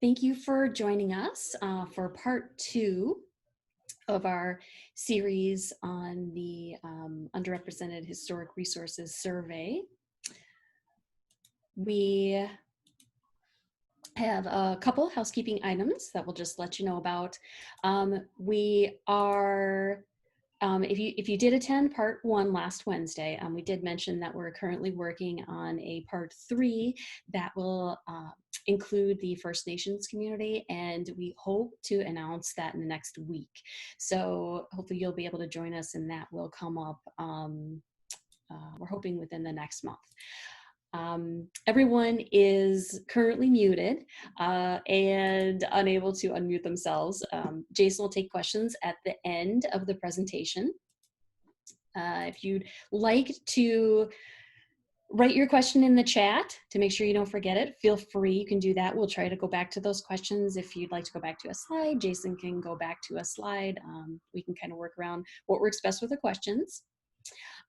Thank you for joining us for part 2 of our series on the Underrepresented Historic Resources Survey. We have a couple housekeeping items that we'll just let you know about. If you did attend part 1 last Wednesday, we did mention that we're currently working on a part 3 that will include the First Nations community, and we hope to announce that in the next week. So hopefully you'll be able to join us, and that will come up, we're hoping within the next month. Everyone is currently muted and unable to unmute themselves. Jason will take questions at the end of the presentation. If you'd like to write your question in the chat to make sure you don't forget it, feel free, you can do that. We'll try to go back to those questions. If you'd like to go back to a slide, Jason can go back to a slide. We can kind of work around what works best with the questions.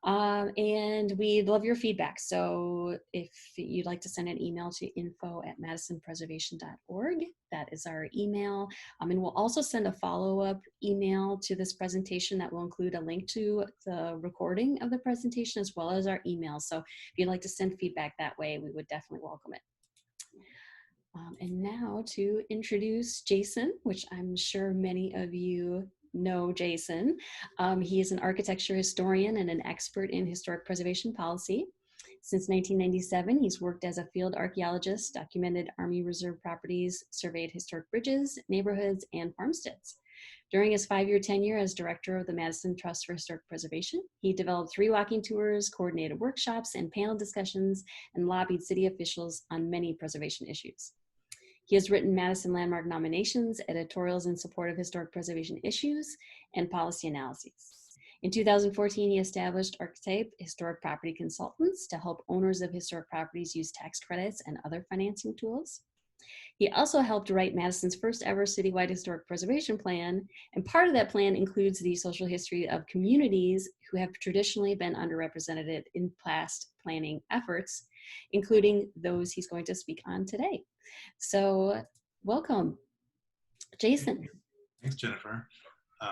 And we'd love your feedback. So if you'd like to send an email to info@madisonpreservation.org, that is our email. And we'll also send a follow-up email to this presentation that will include a link to the recording of the presentation as well as our email. So if you'd like to send feedback that way, we would definitely welcome it. And now to introduce Jason, which I'm sure many of you know Jason. He is an architecture historian and an expert in historic preservation policy. Since 1997, he's worked as a field archaeologist, documented Army Reserve properties, surveyed historic bridges, neighborhoods, and farmsteads. During his 5-year tenure as director of the Madison Trust for Historic Preservation, he developed 3 walking tours, coordinated workshops and panel discussions, and lobbied city officials on many preservation issues. He has written Madison Landmark nominations, editorials in support of historic preservation issues, and policy analyses. In 2014, he established Archetype Historic Property Consultants to help owners of historic properties use tax credits and other financing tools. He also helped write Madison's first ever citywide historic preservation plan, and part of that plan includes the social history of communities who have traditionally been underrepresented in past planning efforts, including those he's going to speak on today. So welcome, Jason. Thanks, Jennifer.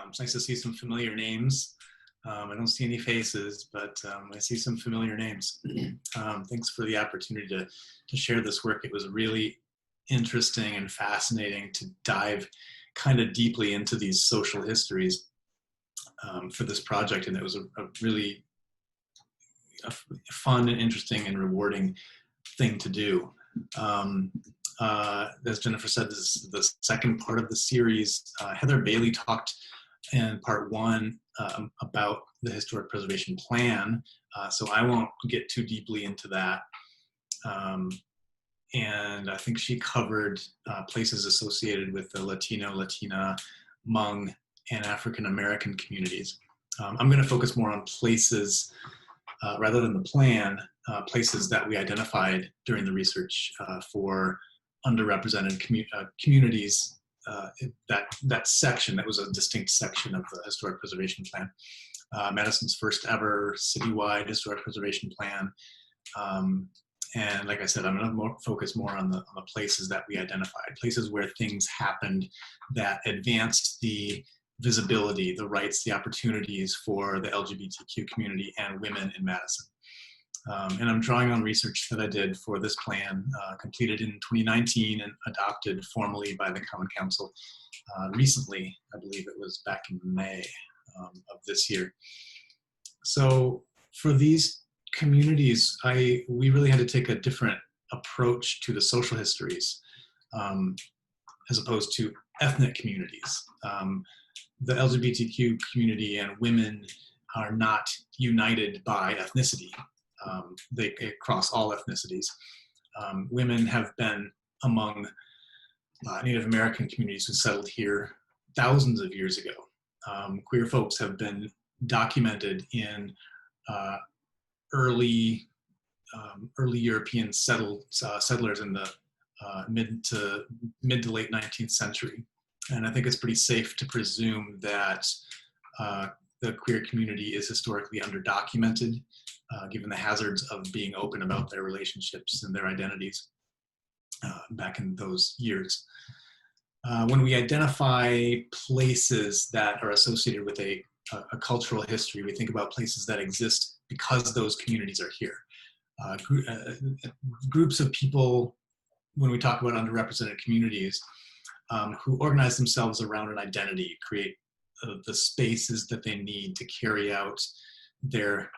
It's nice to see some familiar names. I don't see any faces, but I see some familiar names. Thanks for the opportunity to share this work. It was really interesting and fascinating to dive kind of deeply into these social histories for this project, and it was a really fun and interesting and rewarding thing to do. As Jennifer said, this is the second part of the series. Heather Bailey talked in part 1 about the historic preservation plan, so I won't get too deeply into that. And I think she covered places associated with the Latino, Latina, Hmong, and African American communities. I'm going to focus more on places rather than the plan, places that we identified during the research for underrepresented communities. That section, that was a distinct section of the historic preservation plan. Madison's first ever citywide historic preservation plan. And like I said, I'm going to focus more on the places that we identified, places where things happened that advanced the visibility, the rights, the opportunities for the LGBTQ community and women in Madison. And I'm drawing on research that I did for this plan, completed in 2019 and adopted formally by the Common Council recently. I believe it was back in May of this year. So for these communities, we really had to take a different approach to the social histories as opposed to ethnic communities. The LGBTQ community and women are not united by ethnicity. They cross all ethnicities. Women have been among Native American communities who settled here thousands of years ago. Queer folks have been documented in early European settlers in the mid to late 19th century. And I think it's pretty safe to presume that the queer community is historically underdocumented, given the hazards of being open about their relationships and their identities. back in those years. When we identify places that are associated with a cultural history, we think about places that exist because those communities are here. Groups of people, when we talk about underrepresented communities, who organize themselves around an identity, create the spaces that they need to carry out their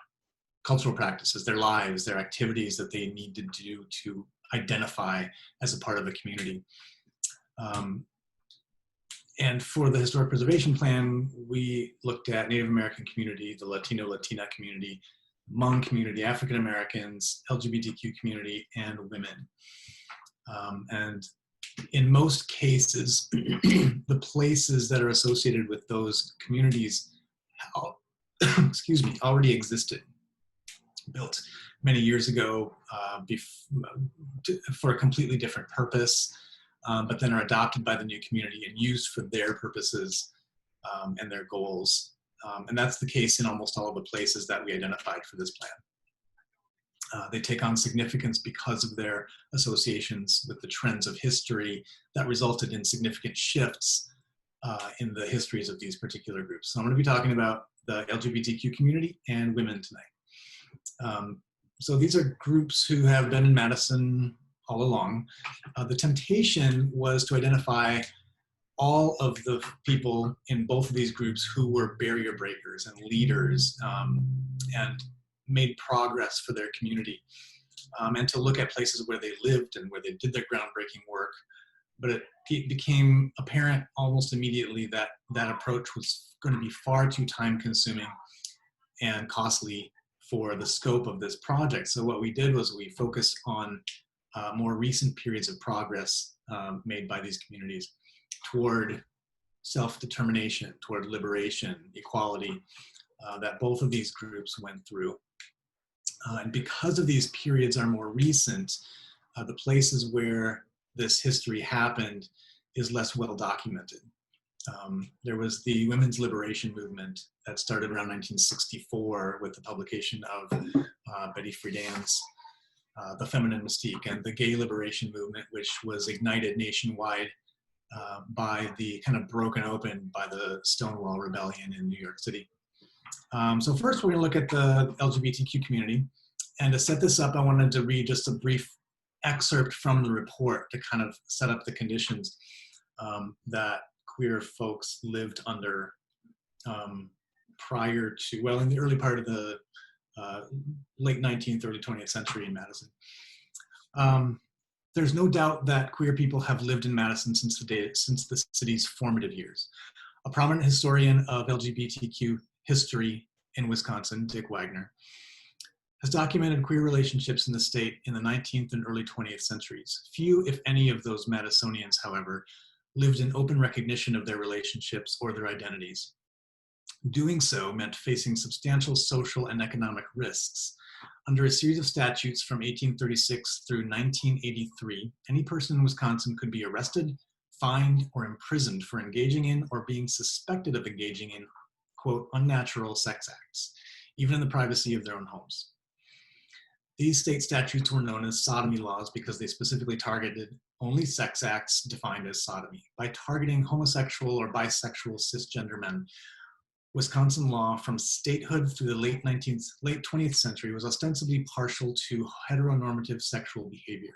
cultural practices, their lives, their activities that they need to do to identify as a part of a community. And for the Historic Preservation Plan, we looked at Native American community, the Latino, Latina community, Hmong community, African Americans, LGBTQ community, and women. And in most cases, the places that are associated with those communities, excuse me, already existed, built many years ago for a completely different purpose, but then are adopted by the new community and used for their purposes and their goals. And that's the case in almost all of the places that we identified for this plan. They take on significance because of their associations with the trends of history that resulted in significant shifts in the histories of these particular groups. So I'm going to be talking about the LGBTQ community and women tonight. So these are groups who have been in Madison all along. The temptation was to identify all of the people in both of these groups who were barrier breakers and leaders and made progress for their community, and to look at places where they lived and where they did their groundbreaking work. But it became apparent almost immediately that that approach was going to be far too time consuming and costly for the scope of this project. So what we did was we focused on more recent periods of progress made by these communities toward self-determination, toward liberation, equality, that both of these groups went through. And because of these periods are more recent, the places where this history happened is less well documented. There was the women's liberation movement that started around 1964 with the publication of Betty Friedan's The Feminine Mystique, and the gay liberation movement, which was ignited nationwide by the kind of broken open by the Stonewall Rebellion in New York City. So first we're going to look at the LGBTQ community. And to set this up, I wanted to read just a brief excerpt from the report to kind of set up the conditions that queer folks lived under prior to, well, in the early part of the late 19th, early 20th century in Madison. There's no doubt that queer people have lived in Madison since the city's formative years. A prominent historian of LGBTQ history in Wisconsin, Dick Wagner, has documented queer relationships in the state in the 19th and early 20th centuries. Few, if any, of those Madisonians, however, lived in open recognition of their relationships or their identities. Doing so meant facing substantial social and economic risks. Under a series of statutes from 1836 through 1983, any person in Wisconsin could be arrested, fined, or imprisoned for engaging in or being suspected of engaging in, quote, unnatural sex acts, even in the privacy of their own homes. These state statutes were known as sodomy laws because they specifically targeted only sex acts defined as sodomy. By targeting homosexual or bisexual cisgender men, Wisconsin law from statehood through the late 20th century was ostensibly partial to heteronormative sexual behavior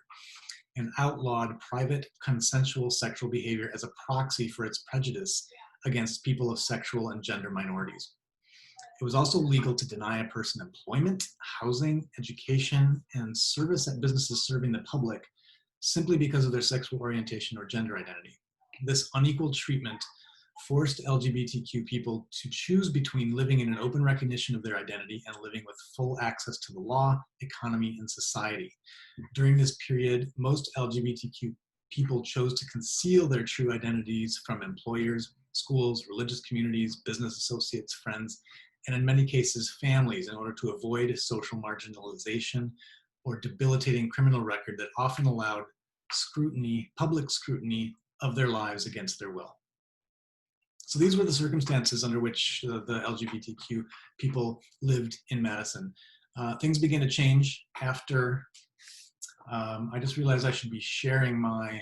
and outlawed private consensual sexual behavior as a proxy for its prejudice against people of sexual and gender minorities. It was also legal to deny a person employment, housing, education, and service at businesses serving the public simply because of their sexual orientation or gender identity. This unequal treatment forced LGBTQ people to choose between living in an open recognition of their identity and living with full access to the law, economy, and society. During this period, most LGBTQ people chose to conceal their true identities from employers, schools, religious communities, business associates, friends, and in many cases, families, in order to avoid social marginalization or debilitating criminal record that often allowed scrutiny, public scrutiny of their lives against their will. So these were the circumstances under which the LGBTQ people lived in Madison. Things began to change after I just realized I should be sharing my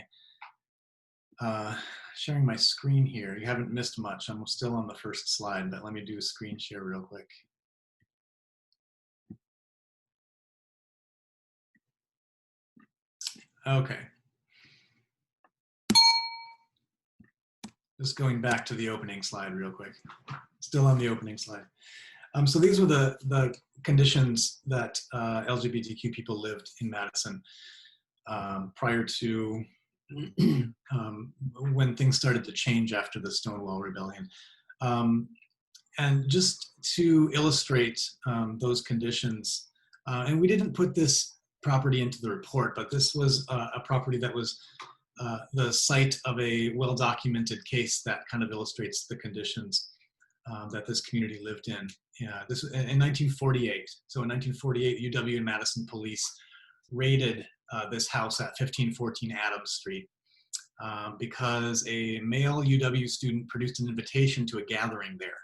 screen here. You haven't missed much. I'm still on the first slide, but let me do a screen share real quick. Okay. Just going back to the opening slide real quick. Still on the opening slide. So these were the conditions that LGBTQ people lived in Madison prior to when things started to change after the Stonewall Rebellion. And just to illustrate those conditions, and we didn't put this property into the report, but this was a property that was the site of a well-documented case that kind of illustrates the conditions that this community lived in. This was in 1948. So in 1948, UW and Madison police raided this house at 1514 Adams Street because a male UW student produced an invitation to a gathering there.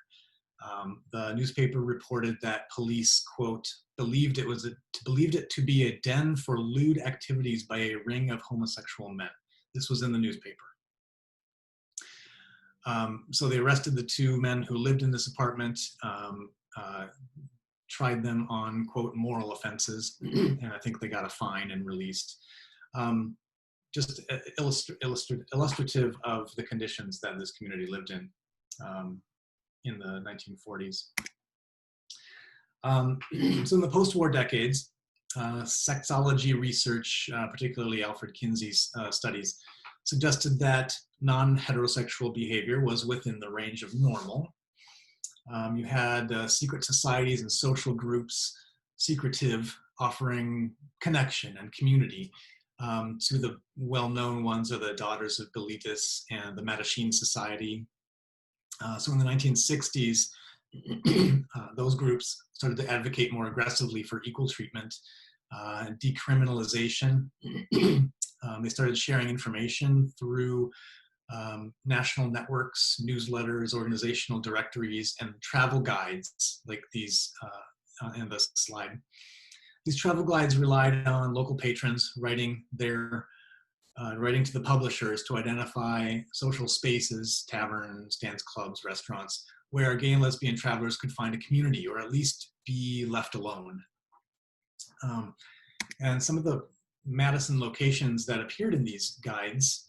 The newspaper reported that police, quote, believed it to be a den for lewd activities by a ring of homosexual men. This was in the newspaper. So they arrested the two men who lived in this apartment, tried them on, quote, moral offenses, and I think they got a fine and released. Just illustrative of the conditions that this community lived in the 1940s. So in the post-war decades, sexology research, particularly Alfred Kinsey's studies, suggested that non-heterosexual behavior was within the range of normal. You had secret societies and social groups, secretive, offering connection and community. To the well-known ones are the Daughters of Bilitis and the Mattachine Society. So in the 1960s, those groups started to advocate more aggressively for equal treatment, decriminalization. They started sharing information through national networks, newsletters, organizational directories, and travel guides like these in the slide. These travel guides relied on local patrons writing to the publishers to identify social spaces, taverns, dance clubs, restaurants, where gay and lesbian travelers could find a community or at least be left alone. And some of the Madison locations that appeared in these guides,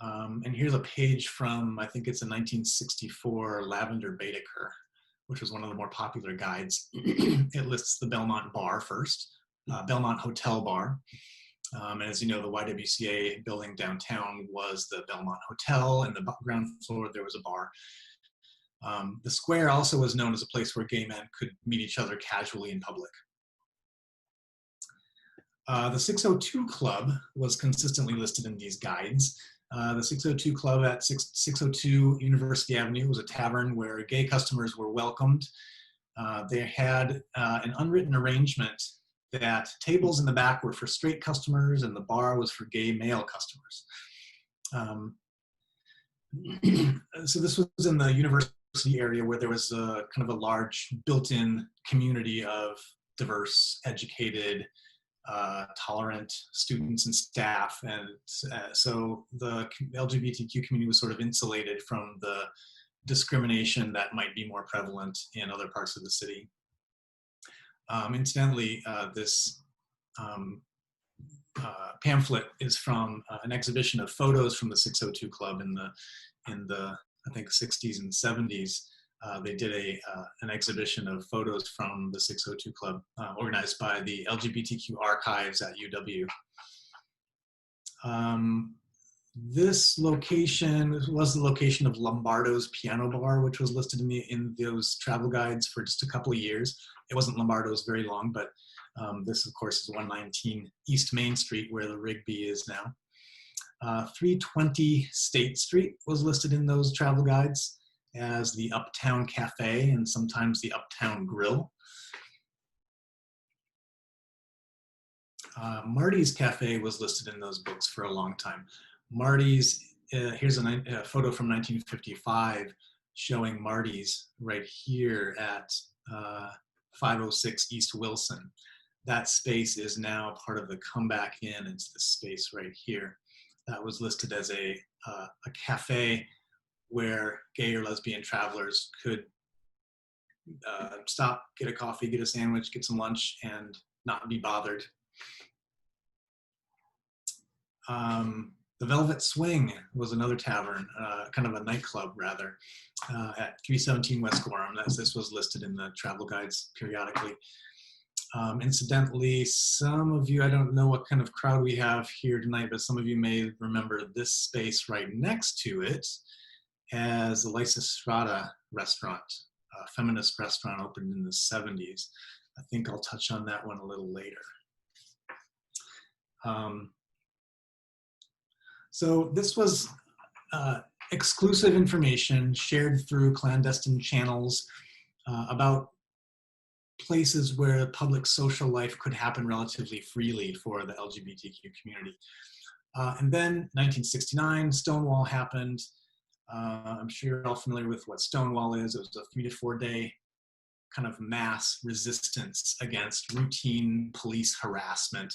and here's a page from, I think it's a 1964 Lavender Baedeker, which was one of the more popular guides. It lists the Belmont Bar first, Belmont Hotel Bar. And as you know, the YWCA building downtown was the Belmont Hotel, and the ground floor there was a bar. The square also was known as a place where gay men could meet each other casually in public. The 602 Club was consistently listed in these guides. The 602 Club at 602 University Avenue was a tavern where gay customers were welcomed. They had an unwritten arrangement that tables in the back were for straight customers and the bar was for gay male customers. So this was in the university area where there was a kind of a large built-in community of diverse, educated, tolerant students and staff, and so the LGBTQ community was sort of insulated from the discrimination that might be more prevalent in other parts of the city. Incidentally, this pamphlet is from an exhibition of photos from the 602 Club in the I think 60s and 70s. They did an exhibition of photos from the 602 Club organized by the LGBTQ Archives at UW. This location was the location of Lombardo's Piano Bar, which was listed in those travel guides for just a couple of years. It wasn't Lombardo's very long, but this, of course, is 119 East Main Street, where the Rigby is now. 320 State Street was listed in those travel guides as the Uptown Cafe and sometimes the Uptown Grill. Marty's Cafe was listed in those books for a long time. Marty's, here's a photo from 1955 showing Marty's right here at 506 East Wilson. that space is now part of the Comeback Inn. It's this space right here that was listed as a cafe where gay or lesbian travelers could stop, get a coffee, get a sandwich, get some lunch, and not be bothered. The Velvet Swing was another tavern, kind of a nightclub rather, at 317 West Gorham. This was listed in the travel guides periodically. Incidentally, some of you, I don't know what kind of crowd we have here tonight, but some of you may remember this space right next to it as the Lysistrata restaurant, a feminist restaurant opened in the 70s. I think I'll touch on that one a little later. So this was exclusive information shared through clandestine channels about places where public social life could happen relatively freely for the LGBTQ community. And then 1969, Stonewall happened. I'm sure you're all familiar with what Stonewall is. It was a 3 to 4 day kind of mass resistance against routine police harassment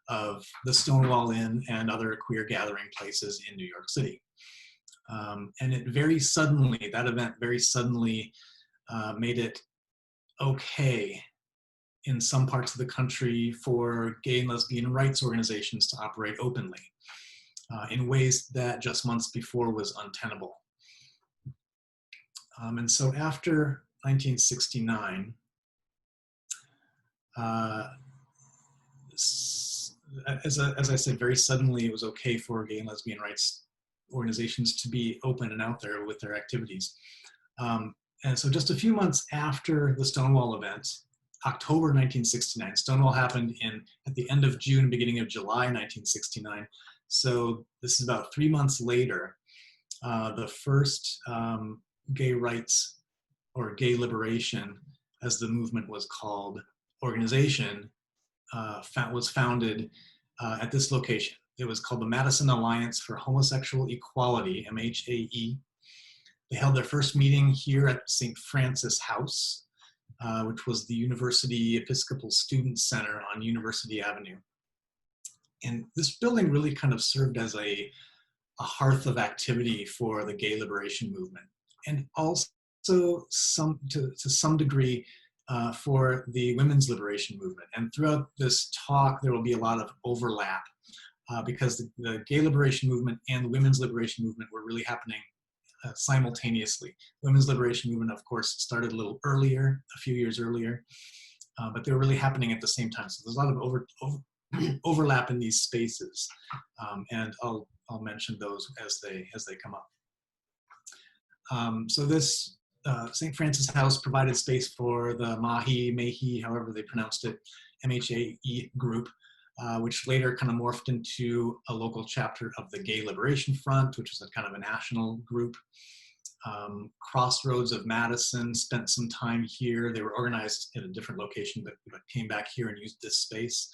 of the Stonewall Inn and other queer gathering places in New York City. And it very suddenly, that event very suddenly made it okay in some parts of the country for gay and lesbian rights organizations to operate openly in ways that just months before was untenable. And so after 1969, as I said, very suddenly it was okay for gay and lesbian rights organizations to be open and out there with their activities. And so just a few months after the Stonewall event, October 1969, Stonewall happened at the end of June, beginning of July 1969. So this is about 3 months later, the first gay rights or gay liberation, as the movement was called, organization was founded at this location. It was called the Madison Alliance for Homosexual Equality, MHAE. They held their first meeting here at St. Francis House, which was the University Episcopal Student Center on University Avenue. And this building really kind of served as a hearth of activity for the gay liberation movement, and also to some degree for the women's liberation movement. And throughout this talk, there will be a lot of overlap because the gay liberation movement and the women's liberation movement were really happening simultaneously. Women's liberation movement, of course, started a little earlier, a few years earlier, but they were really happening at the same time. So there's a lot of overlap in these spaces, and I'll mention those as they come up. So this St. Francis House provided space for the Mahi, however they pronounced it, MHAE group, which later kind of morphed into a local chapter of the Gay Liberation Front, which was a kind of a national group. Crossroads of Madison spent some time here. They were organized in a different location, but came back here and used this space.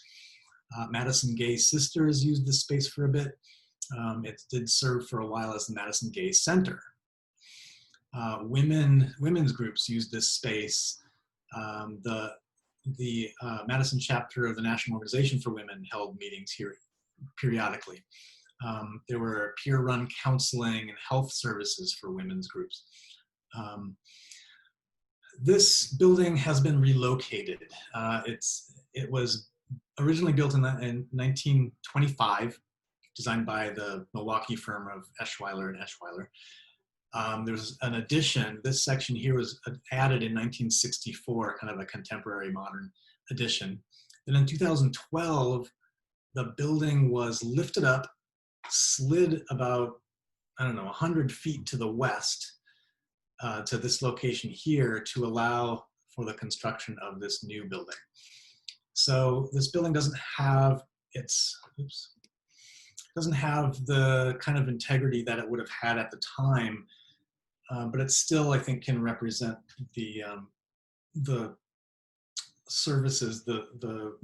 Madison Gay Sisters used this space for a bit. It did serve for a while as the Madison Gay Center. Women's groups used this space. The Madison chapter of the National Organization for Women held meetings here periodically. There were peer-run counseling and health services for women's groups. This building has been relocated. It was originally built in 1925, designed by the Milwaukee firm of Eschweiler and Eschweiler. There's an addition. This section here was added in 1964, kind of a contemporary modern addition. Then in 2012, the building was lifted up, slid about, 100 feet to the west to this location here to allow for the construction of this new building. So this building doesn't have the kind of integrity that it would have had at the time, but it still, I think, can represent the services, the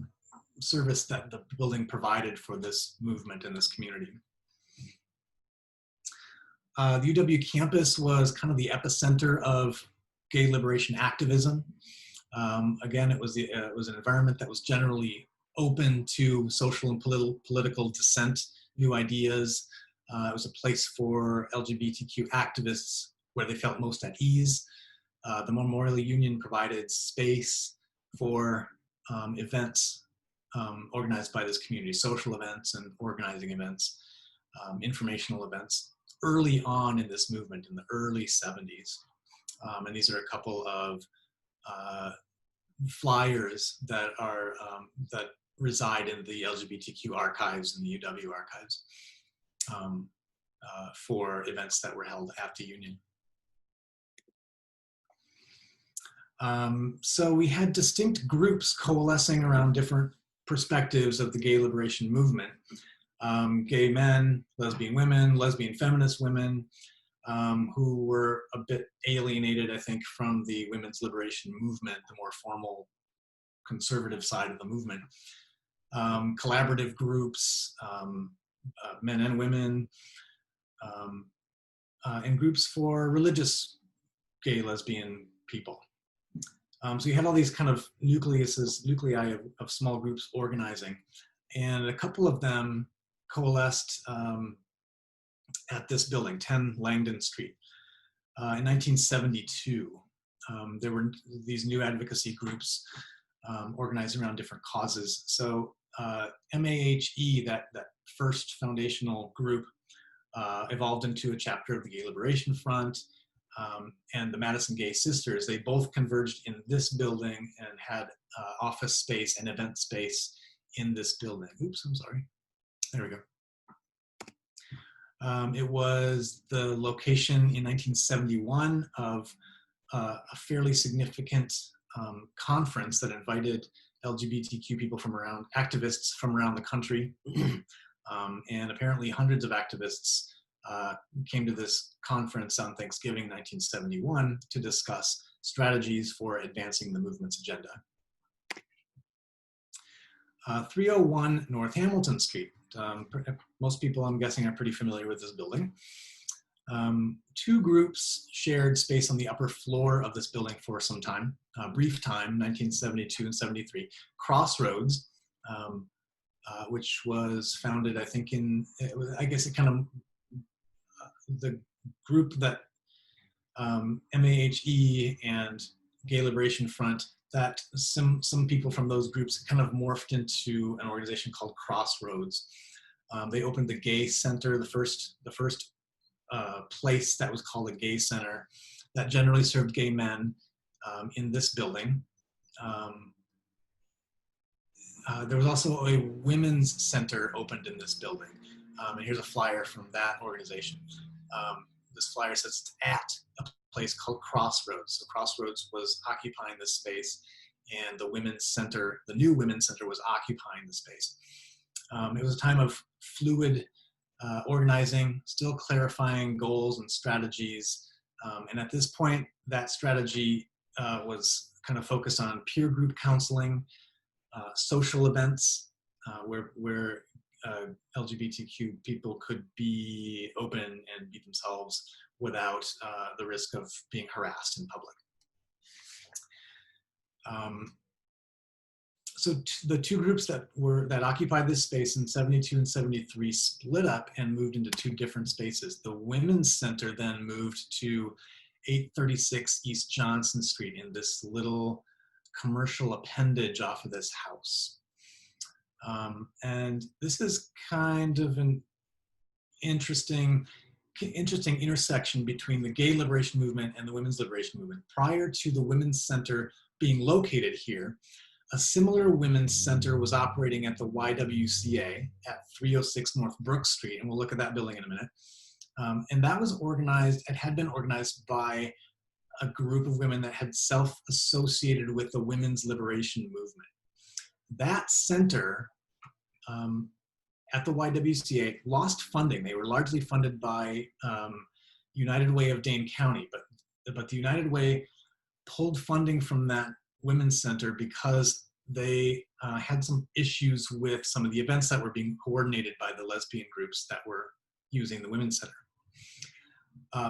service that the building provided for this movement in this community. The UW campus was kind of the epicenter of gay liberation activism. Again, it was an environment that was generally open to social and political dissent, new ideas. It was a place for LGBTQ activists where they felt most at ease. The Memorial Union provided space for events organized by this community, social events and organizing events, informational events, early on in this movement in the early 70s. And these are a couple of flyers that are that reside in the LGBTQ archives and the UW archives for events that were held at the Union. So we had distinct groups coalescing around different perspectives of the gay liberation movement. Gay men, lesbian women, lesbian feminist women, who were a bit alienated, I think, from the women's liberation movement, the more formal conservative side of the movement. Collaborative groups, men and women, and groups for religious gay, lesbian people. So you had all these kind of nuclei of small groups organizing, and a couple of them coalesced at this building, 10 Langdon Street. In 1972, there were these new advocacy groups organized around different causes. So MAHE, that first foundational group, evolved into a chapter of the Gay Liberation Front, and the Madison Gay Sisters. They both converged in this building and had office space and event space in this building. Oops, I'm sorry. There we go. It was the location in 1971 of a fairly significant conference that invited LGBTQ people from around, activists from around the country. And apparently hundreds of activists came to this conference on Thanksgiving 1971 to discuss strategies for advancing the movement's agenda. 301 North Hamilton Street. Most people, I'm guessing, are pretty familiar with this building. Two groups shared space on the upper floor of this building for some time, brief time, 1972 and 73. Crossroads, which was founded, I think, the group that MAHE and Gay Liberation Front, that some people from those groups kind of morphed into an organization called Crossroads. They opened the Gay Center, the first place that was called a gay center that generally served gay men in this building. There was also a women's center opened in this building. And here's a flyer from that organization. This flyer says it's at a place called Crossroads. So Crossroads was occupying this space, and the women's center, the new women's center, was occupying the space. It was a time of fluid organizing, still clarifying goals and strategies. And at this point, that strategy was kind of focused on peer group counseling, social events where LGBTQ people could be open and be themselves without the risk of being harassed in public. So the two groups that occupied this space in 72 and 73 split up and moved into two different spaces. The Women's Center then moved to 836 East Johnson Street in this little commercial appendage off of this house. And this is kind of an interesting intersection between the gay liberation movement and the women's liberation movement. Prior to the Women's Center being located here, a similar women's center was operating at the YWCA at 306 North Brook Street, and we'll look at that building in a minute. And that was organized, it had been organized by a group of women that had self-associated with the women's liberation movement. That center at the YWCA lost funding. They were largely funded by United Way of Dane County, but the United Way pulled funding from that women's center because they had some issues with some of the events that were being coordinated by the lesbian groups that were using the women's center.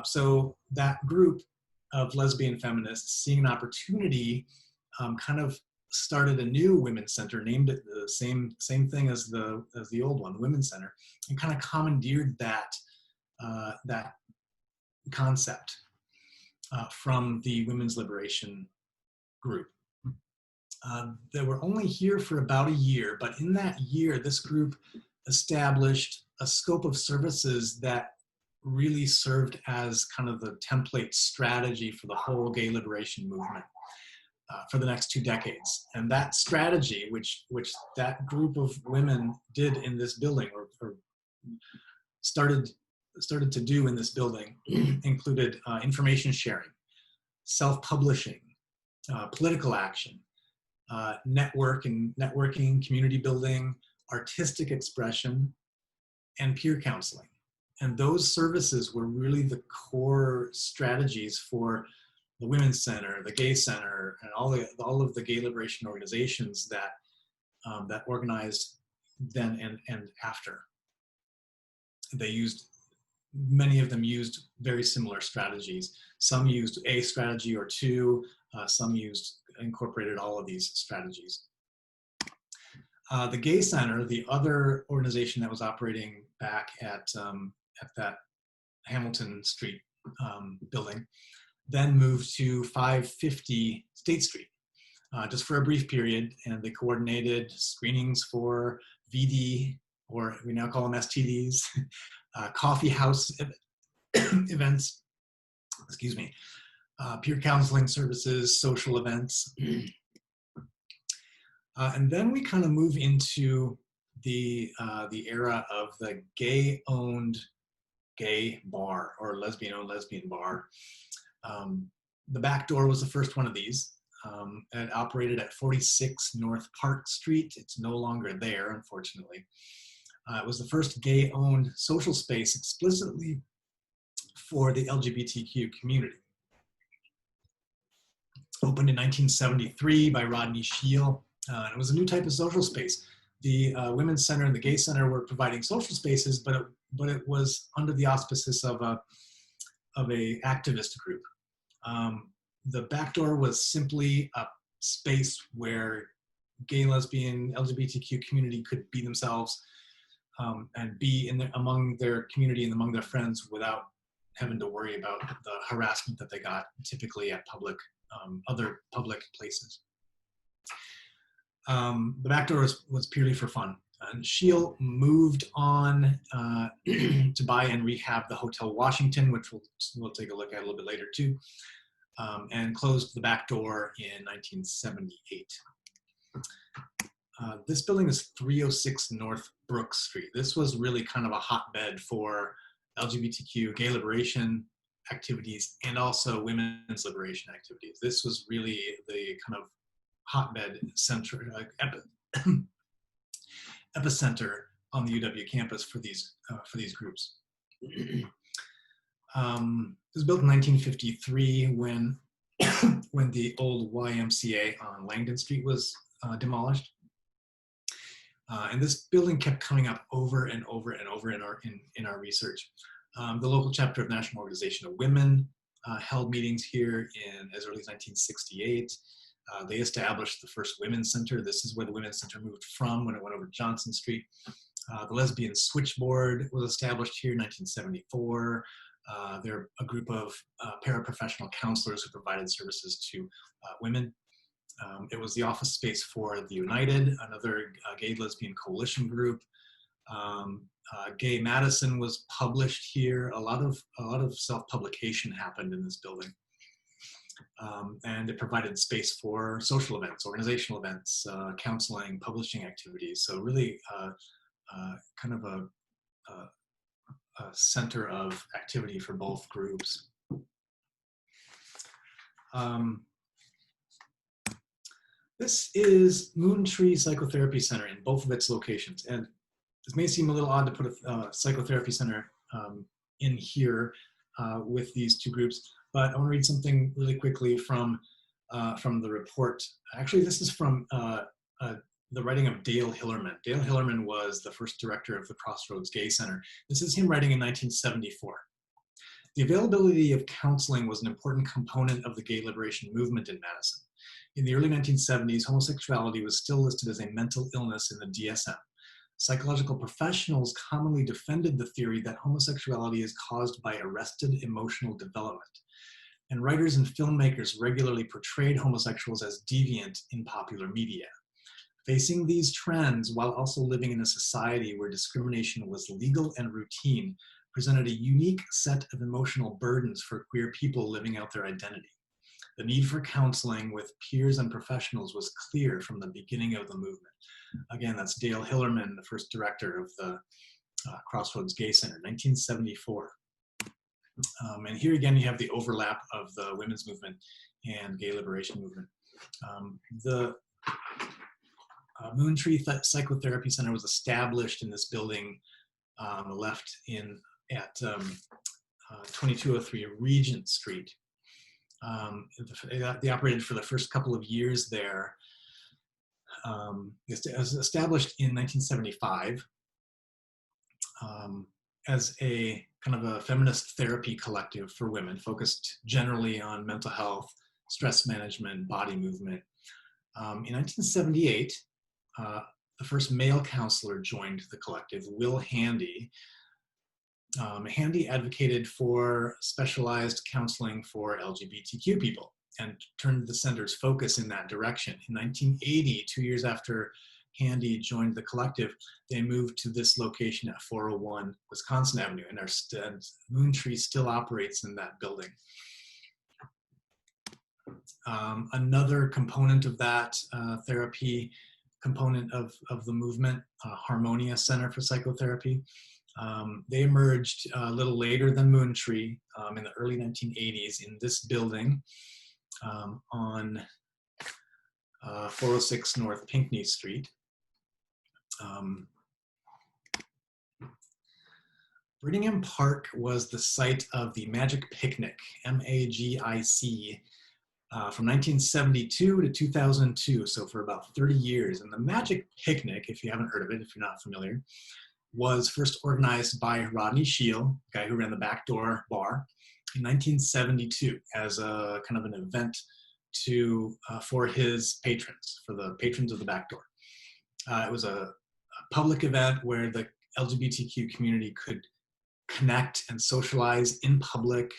So that group of lesbian feminists, seeing an opportunity kind of started a new women's center, named it the same thing as the old one, the Women's Center, and kind of commandeered that concept from the women's liberation group. They were only here for about a year, but in that year, this group established a scope of services that really served as kind of the template strategy for the whole gay liberation movement for the next 2 decades. And that strategy, which that group of women did in this building, or started to do in this building, included information sharing, self-publishing, political action, networking, community building, artistic expression, and peer counseling. And those services were really the core strategies for the Women's Center, the Gay Center, and all of the gay liberation organizations that organized then and after. Many of them used very similar strategies. Some used a strategy or two. Some incorporated all of these strategies. The Gay Center, the other organization that was operating back at that Hamilton Street building, then moved to 550 State Street, just for a brief period, and they coordinated screenings for VD, or we now call them STDs, coffee house events, excuse me, peer counseling services, social events. And then we kind of move into the era of the gay-owned gay bar, or lesbian-owned lesbian bar. The Back Door was the first one of these. It operated at 46 North Park Street. It's no longer there, unfortunately. It was the first gay-owned social space explicitly for the LGBTQ community. Opened in 1973 by Rodney Scheel. It was a new type of social space. The Women's Center and the Gay Center were providing social spaces, but it was under the auspices of a activist group. The Back Door was simply a space where gay, lesbian, LGBTQ community could be themselves and be among their community and among their friends without having to worry about the harassment that they got typically at other public places. The Back Door was purely for fun. And Scheel moved on to buy and rehab the Hotel Washington, which we'll take a look at a little bit later too, and closed the Back Door in 1978. This building is 306 North Brook Street. This was really kind of a hotbed for LGBTQ gay liberation activities and also women's liberation activities. This was really the kind of hotbed center, epicenter on the UW campus for these groups. It was built in 1953 when the old YMCA on Langdon Street was demolished. And this building kept coming up over and over and over in our research. The local chapter of National Organization of Women held meetings here as early as 1968. They established the first Women's Center. This is where the Women's Center moved from when it went over to Johnson Street. The Lesbian Switchboard was established here in 1974. They're a group of paraprofessional counselors who provided services to women. It was the office space for the United, another gay lesbian coalition group. Gay Madison was published here. A lot of self-publication happened in this building. And it provided space for social events, organizational events, counseling, publishing activities. So really kind of a center of activity for both groups. This is Moon Tree Psychotherapy Center in both of its locations. And this may seem a little odd to put a psychotherapy center in here with these two groups, but I want to read something really quickly from the report. Actually, this is from the writing of Dale Hillerman. Dale Hillerman was the first director of the Crossroads Gay Center. This is him writing in 1974. The availability of counseling was an important component of the gay liberation movement in Madison. In the early 1970s, homosexuality was still listed as a mental illness in the DSM. Psychological professionals commonly defended the theory that homosexuality is caused by arrested emotional development. And writers and filmmakers regularly portrayed homosexuals as deviant in popular media. Facing these trends while also living in a society where discrimination was legal and routine presented a unique set of emotional burdens for queer people living out their identity. The need for counseling with peers and professionals was clear from the beginning of the movement. Again, that's Dale Hillerman, the first director of the Crossroads Gay Center, 1974. And here again, you have the overlap of the women's movement and gay liberation movement. The Moontree Psychotherapy Center was established in this building on the left at 2203 Regent Street. They operated for the first couple of years there. It was established in 1975 as a kind of a feminist therapy collective for women, focused generally on mental health, stress management, body movement. In 1978, the first male counselor joined the collective, Will Handy. Handy advocated for specialized counseling for LGBTQ people and turned the center's focus in that direction. In 1980, 2 years after Handy joined the collective, they moved to this location at 401 Wisconsin Avenue, and Moontree still operates in that building. Another component of that therapy component of the movement, Harmonia Center for Psychotherapy. They emerged a little later than Moontree in the early 1980s in this building on 406 North Pinckney Street. Brittingham Park was the site of the Magic Picnic, MAGIC, from 1972 to 2002, so for about 30 years. And the Magic Picnic, if you haven't heard of it, if you're not familiar, was first organized by Rodney Shield, the guy who ran the Backdoor Bar, in 1972 as a kind of an event for his patrons, for the patrons of the Backdoor. It was a public event where the LGBTQ community could connect and socialize in public.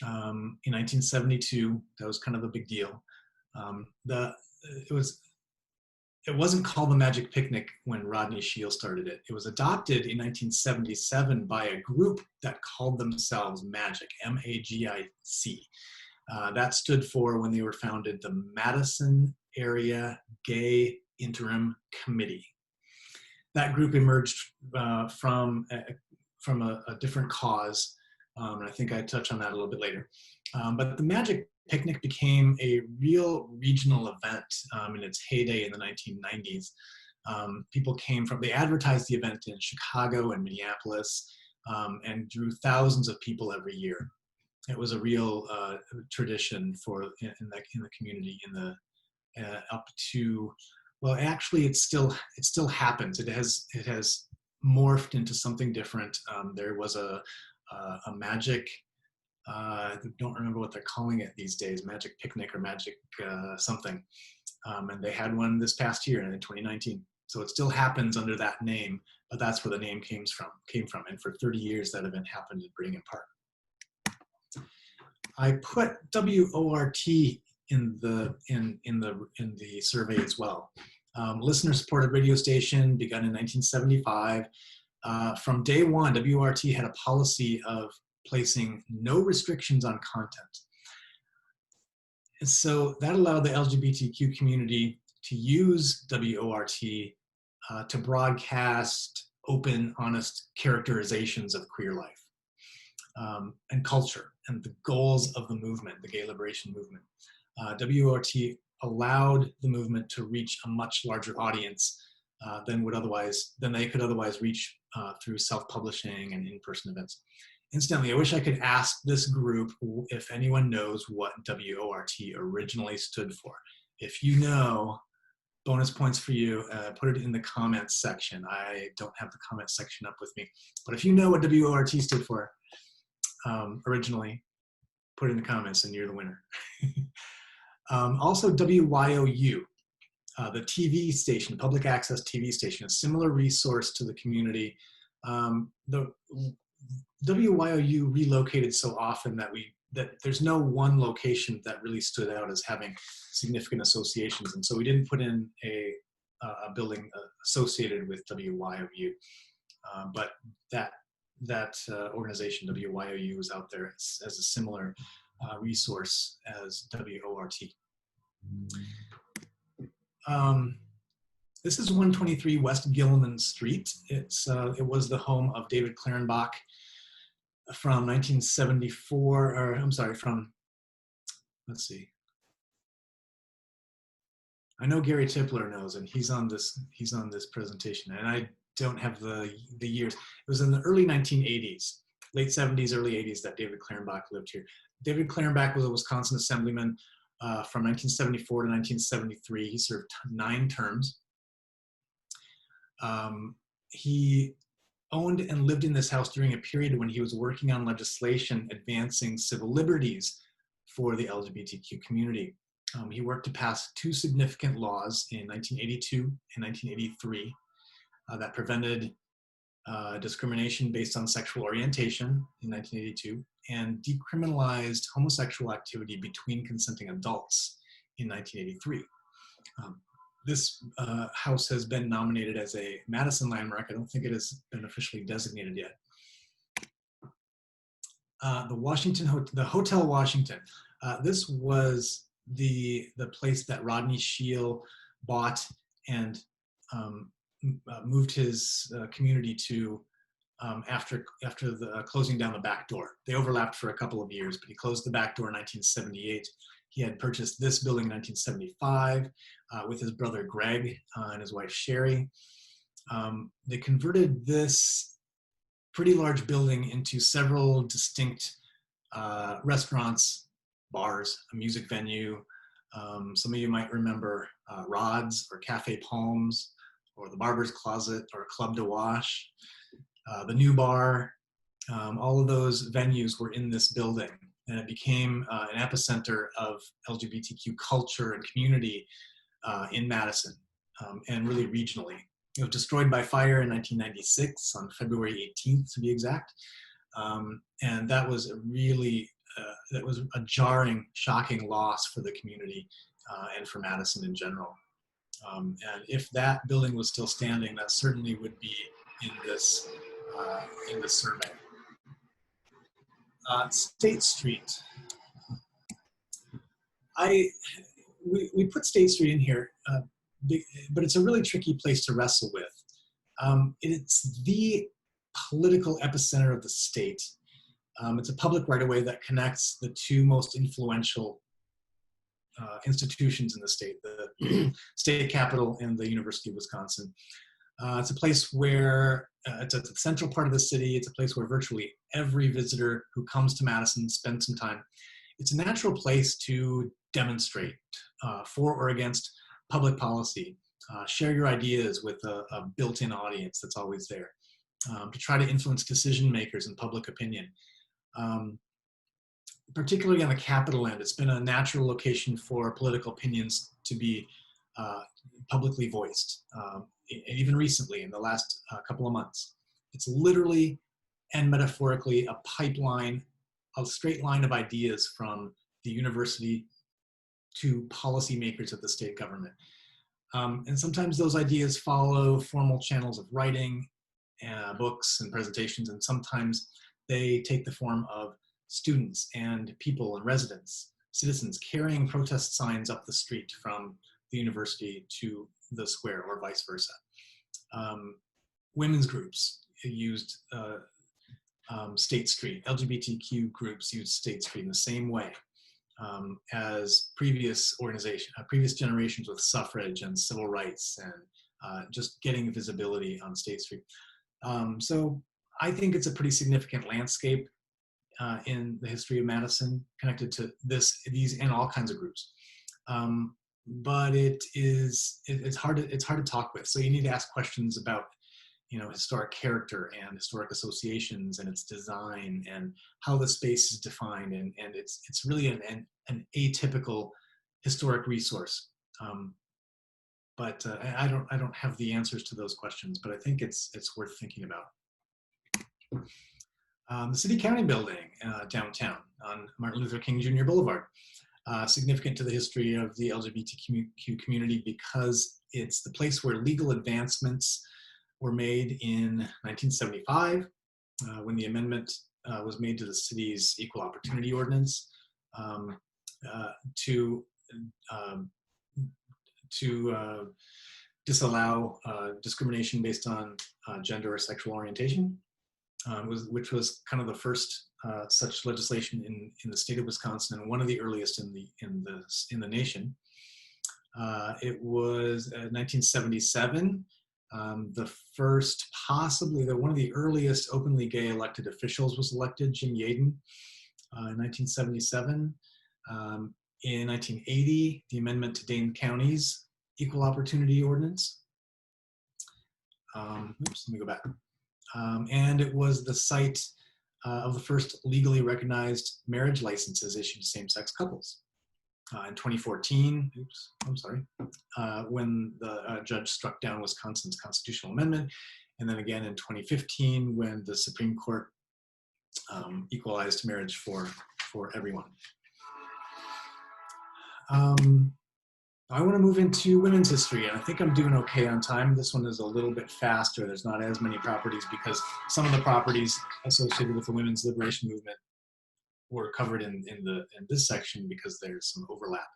In 1972, that was kind of a big deal. It wasn't called the Magic Picnic when Rodney Shield started it. It was adopted in 1977 by a group that called themselves Magic, MAGIC. That stood for, when they were founded, the Madison Area Gay Interim Committee. That group emerged from a different cause, and I think I touch on that a little bit later. But the Magic Picnic became a real regional event in its heyday in the 1990s. People they advertised the event in Chicago and Minneapolis and drew thousands of people every year. It was a real tradition in the community up to, well, actually it still happens. It has morphed into something different. There was a magic, I don't remember what they're calling it these days, Magic Picnic or Magic something. And they had one this past year in 2019. So it still happens under that name, but that's where the name came from. And for 30 years that event happened in Brittingham Park. I put WORT in the survey as well. Listener-supported radio station, begun in 1975. From day one, WORT had a policy of placing no restrictions on content. And so that allowed the LGBTQ community to use WORT to broadcast open, honest characterizations of queer life and culture and the goals of the movement, the gay liberation movement. WORT allowed the movement to reach a much larger audience than they could otherwise reach through self-publishing and in-person events. Incidentally, I wish I could ask this group if anyone knows what WORT originally stood for. If you know, bonus points for you, put it in the comments section. I don't have the comment section up with me, but if you know what WORT stood for originally, put it in the comments and you're the winner. Also WYOU, the TV station, public access TV station, a similar resource to the community. The WYOU relocated so often that there's no one location that really stood out as having significant associations, and so we didn't put in a building associated with WYOU. But that organization, WYOU, is out there as a similar resource as WORT. This is 123 West Gilman Street. It was the home of David Clarenbach from 1974, or I'm sorry, from, let's see. I know Gary Tipler knows, and he's on this presentation, and I don't have the years. It was in the early 1980s, late 70s, early 80s that David Clarenbach lived here. David Clarenbach was a Wisconsin assemblyman from 1974 to 1973. He served 9 terms. He owned and lived in this house during a period when he was working on legislation advancing civil liberties for the LGBTQ community. He worked to pass 2 significant laws in 1982 and 1983 that prevented discrimination based on sexual orientation in 1982 and decriminalized homosexual activity between consenting adults in 1983. This house has been nominated as a Madison landmark. I don't think it has been officially designated yet. The Hotel Washington. This was the place that Rodney Scheel bought and moved his community to after the closing down the back door. They overlapped for a couple of years, but he closed the back door in 1978. He had purchased this building in 1975 with his brother Greg and his wife Sherry. They converted this pretty large building into several distinct restaurants, bars, a music venue. Some of you might remember Rod's or Cafe Palms or the Barber's Closet or Club to Wash, the New Bar. All of those venues were in this building, and it became an epicenter of LGBTQ culture and community in Madison and really regionally. It was destroyed by fire in 1996 on February 18th to be exact. And that was that was a jarring, shocking loss for the community and for Madison in general. And if that building was still standing, that certainly would be in this survey. State Street. We put State Street in here, but it's a really tricky place to wrestle with. It's the political epicenter of the state. It's a public right-of-way that connects the 2 most influential institutions in the state, the state capitol and the University of Wisconsin. It's a place where, it's at the central part of the city. It's a place where virtually every visitor who comes to Madison spends some time. It's a natural place to demonstrate for or against public policy, share your ideas with a built-in audience that's always there, to try to influence decision makers and public opinion. Particularly on the Capitol end, it's been a natural location for political opinions to be publicly voiced, even recently in the last couple of months. It's literally and metaphorically a pipeline, a straight line of ideas from the university to policymakers at the state government. And sometimes those ideas follow formal channels of writing, books and presentations, and sometimes they take the form of students and people and residents, citizens carrying protest signs up the street from the university to the square or vice versa. Women's groups used State Street. LGBTQ groups used State Street in the same way as previous generations with suffrage and civil rights and just getting visibility on State Street. So I think it's a pretty significant landscape in the history of Madison, connected to these and all kinds of groups. But it's hard to talk with. So you need to ask questions about, historic character and historic associations and its design and how the space is defined. And it's really an atypical historic resource. But I don't have the answers to those questions, but I think it's worth thinking about. The City County Building downtown on Martin Luther King Jr. Boulevard. Significant to the history of the LGBTQ community because it's the place where legal advancements were made in 1975 when the amendment was made to the city's Equal Opportunity Ordinance to disallow discrimination based on gender or sexual orientation, which was kind of the first such legislation in the state of Wisconsin and one of the earliest in the nation. It was 1977. The first, possibly one of the earliest openly gay elected officials was elected, Jim Yaden, in 1977. In 1980, the amendment to Dane County's Equal Opportunity Ordinance. Oops, let me go back. And it was the site of the first legally recognized marriage licenses issued to same-sex couples. In 2014, when the judge struck down Wisconsin's constitutional amendment, and then again in 2015 when the Supreme Court equalized marriage for everyone. I want to move into women's history, and I think I'm doing okay on time. This one is a little bit faster. There's not as many properties because some of the properties associated with the women's liberation movement were covered in this section because there's some overlap.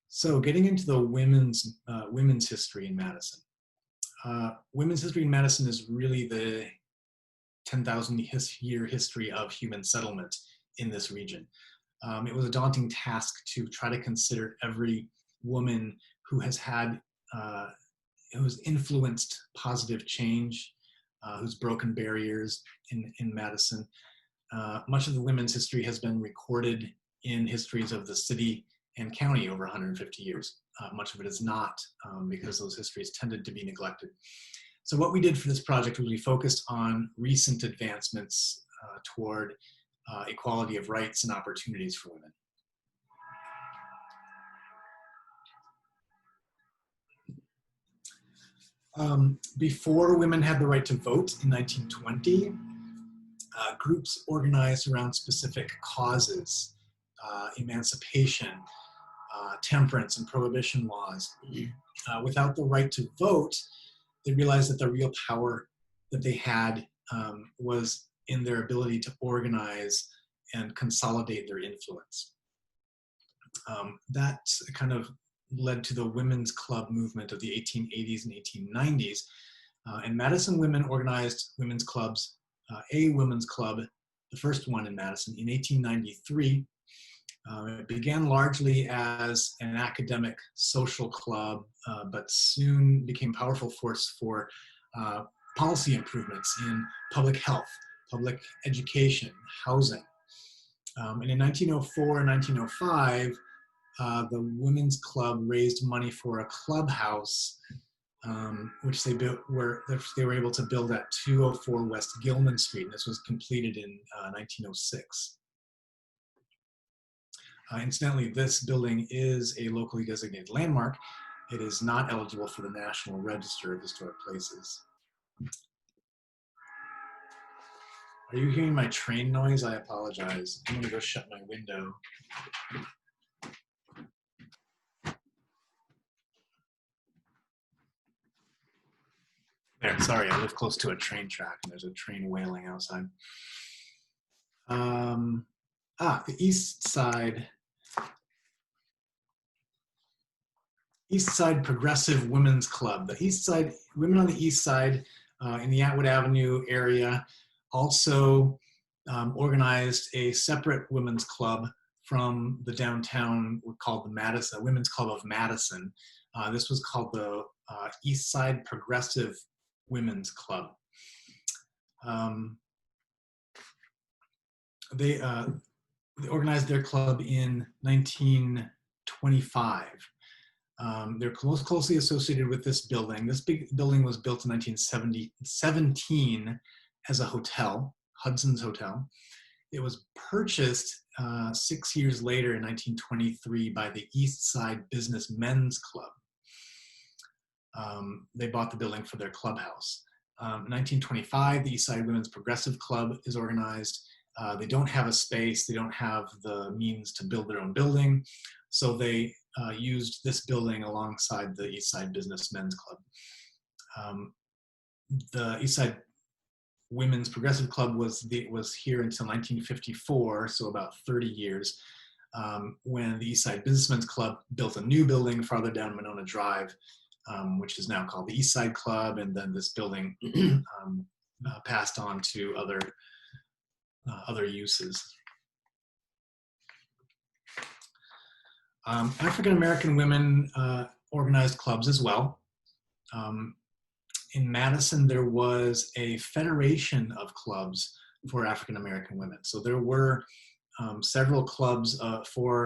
So getting into the women's history in Madison. Women's history in Madison is really the 10,000-year history of human settlement in this region. It was a daunting task to try to consider every woman who has influenced positive change, who's broken barriers in Madison. Much of the women's history has been recorded in histories of the city and county over 150 years. Much of it is not because those histories tended to be neglected. So what we did for this project was we focused on recent advancements toward equality of rights and opportunities for women. Before women had the right to vote in 1920, groups organized around specific causes, emancipation, temperance and prohibition laws. Without the right to vote, they realized that the real power that they had was in their ability to organize and consolidate their influence. That kind of led to the women's club movement of the 1880s and 1890s. And Madison women organized women's clubs, a women's club, the first one in Madison, in 1893. It began largely as an academic social club, but soon became a powerful force for policy improvements in public health, public education, housing. And in 1904 and 1905, the Women's Club raised money for a clubhouse, which they were able to build at 204 West Gilman Street. And this was completed in 1906. Incidentally, this building is a locally designated landmark. It is not eligible for the National Register of Historic Places. Are you hearing my train noise? I apologize. I'm gonna go shut my window. There, sorry, I live close to a train track and there's a train wailing outside. The East Side Progressive Women's Club. The East Side, women on the East Side in the Atwood Avenue area also organized a separate women's club from the downtown, called the Women's Club of Madison. This was called the East Side Progressive Women's Club. They organized their club in 1925. They're most closely associated with this building. This big building was built in 1917 as a hotel, Hudson's Hotel. it was purchased 6 years later in 1923 by the East Side Business Men's Club. They bought the building for their clubhouse. In 1925, the East Side Women's Progressive Club is organized. They don't have a space, they don't have the means to build their own building, so they used this building alongside the East Side Business Men's Club. The East Side Women's Progressive Club was here until 1954, so about 30 years, when the East Side Businessmen's Club built a new building farther down Monona Drive, which is now called the East Side Club, and then this building passed on to other uses. African American women organized clubs as well. In Madison, there was a federation of clubs for African American women. So there were several clubs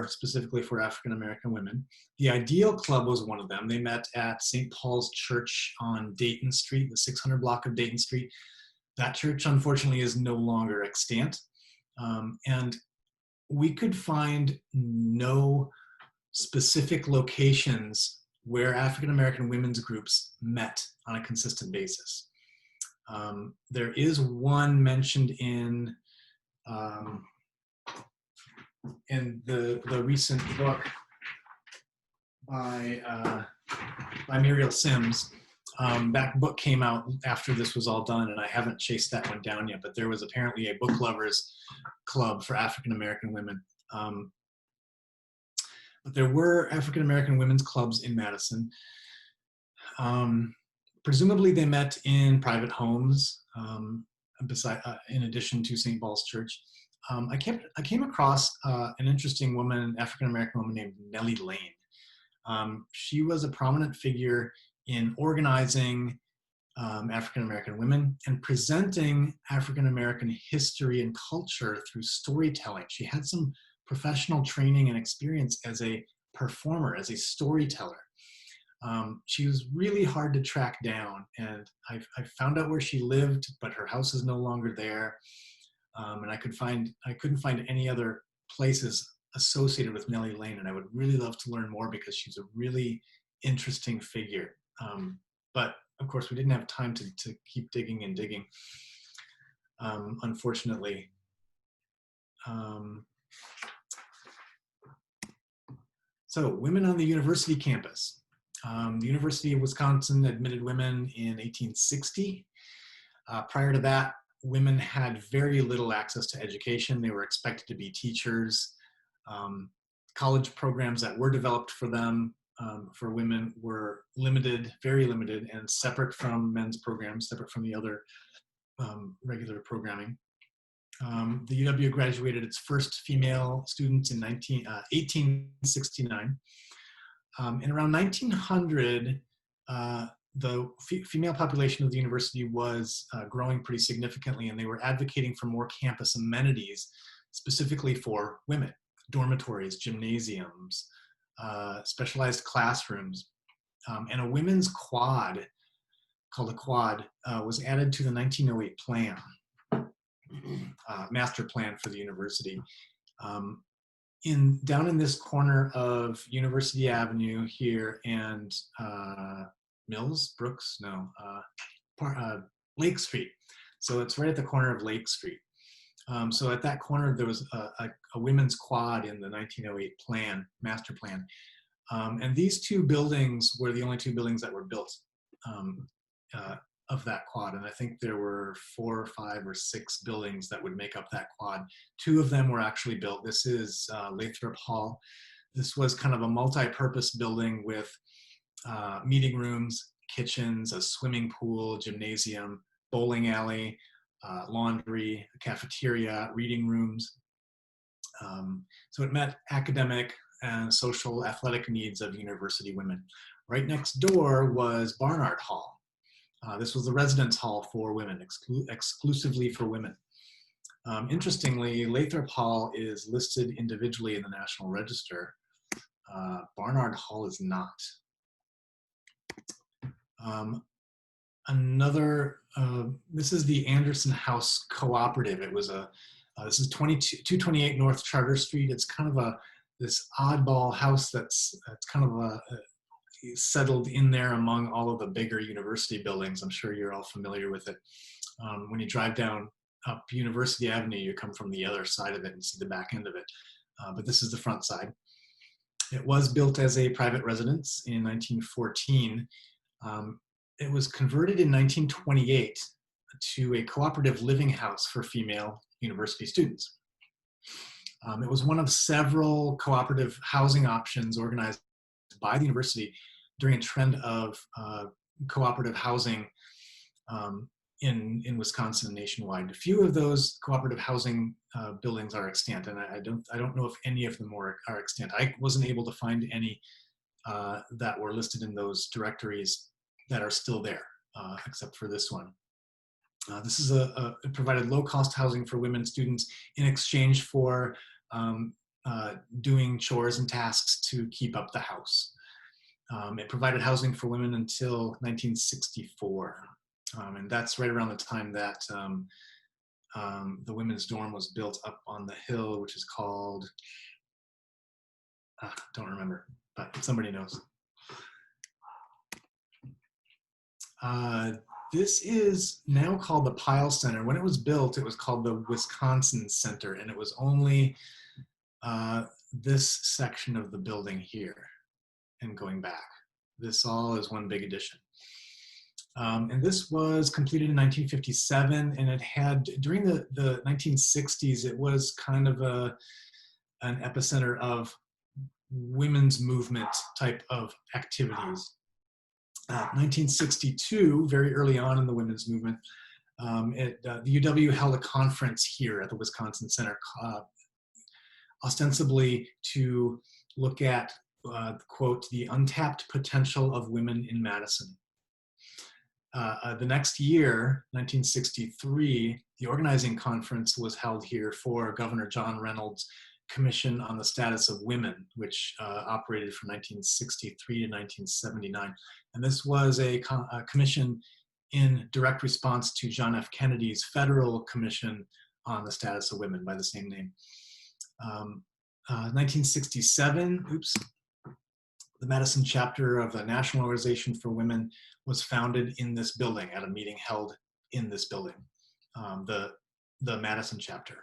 specifically for African American women. The Ideal Club was one of them. They met at St. Paul's Church on Dayton Street, the 600 block of Dayton Street. That church, unfortunately, is no longer extant. And we could find no specific locations where African American women's groups met on a consistent basis. There is one mentioned in the recent book by Muriel Sims. That book came out after this was all done, and I haven't chased that one down yet, but there was apparently a book lovers club for African American women. But there were African American women's clubs in Madison. Presumably they met in private homes, in addition to St. Paul's Church. I came across an interesting woman, African American woman named Nellie Lane. She was a prominent figure in organizing African American women and presenting African American history and culture through storytelling. She had some professional training and experience as a performer, as a storyteller. She was really hard to track down, and I found out where she lived, but her house is no longer there. And I couldn't find any other places associated with Nellie Lane, and I would really love to learn more because she's a really interesting figure. But of course, we didn't have time to keep digging and digging, unfortunately. So, women on the university campus. The University of Wisconsin admitted women in 1860. Prior to that, women had very little access to education. They were expected to be teachers. College programs that were developed for them, for women, were limited, very limited, and separate from men's programs, separate from the other regular programming. The UW graduated its first female students in 1869. In around 1900, the female population of the university was growing pretty significantly, and they were advocating for more campus amenities, specifically for women: dormitories, gymnasiums, specialized classrooms, and a women's quad, called a quad, was added to the 1908 plan, master plan for the university. Down in this corner of University Avenue here and Lake Street. So it's right at the corner of Lake Street. So at that corner, there was a women's quad in the 1908 master plan. And these two buildings were the only two buildings that were built of that quad. And I think there were 4 or 5 or 6 buildings that would make up that quad. 2 of them were actually built. This is Lathrop Hall. This was kind of a multi-purpose building with meeting rooms, kitchens, a swimming pool, gymnasium, bowling alley, laundry, a cafeteria, reading rooms. So it met academic and social athletic needs of university women. Right next door was Barnard Hall. This was the residence hall for women, exclusively for women. Interestingly, Lathrop Hall is listed individually in the National Register. Barnard Hall is not. This is the Anderson House Cooperative. It was a This is 228 North Charter Street. It's kind of this oddball house that's kind of settled in there among all of the bigger university buildings. I'm sure you're all familiar with it. When you drive down up University Avenue, you come from the other side of it and see the back end of it. But this is the front side. It was built as a private residence in 1914. It was converted in 1928 to a cooperative living house for female university students. It was one of several cooperative housing options organized by the university during a trend of cooperative housing in Wisconsin nationwide. A few of those cooperative housing buildings are extant, and I don't know if any of them are extant. I wasn't able to find any that were listed in those directories that are still there, except for this one. This is it provided low-cost housing for women students in exchange for doing chores and tasks to keep up the house. It provided housing for women until 1964. And that's right around the time that the women's dorm was built up on the hill, which is called, don't remember, but if somebody knows. This is now called the Pyle Center. When it was built, it was called the Wisconsin Center, and it was only this section of the building here and going back. This all is one big addition. And this was completed in 1957, and it had, during the 1960s, it was kind of an epicenter of women's movement type of activities. 1962, very early on in the women's movement, the UW held a conference here at the Wisconsin Center, ostensibly to look at, quote, the untapped potential of women in Madison. The next year, 1963, the organizing conference was held here for Governor John Reynolds' Commission on the Status of Women, which operated from 1963 to 1979. And this was a commission in direct response to John F. Kennedy's Federal Commission on the Status of Women by the same name. 1967, the Madison chapter of the National Organization for Women was founded in this building at a meeting held in this building, the Madison chapter.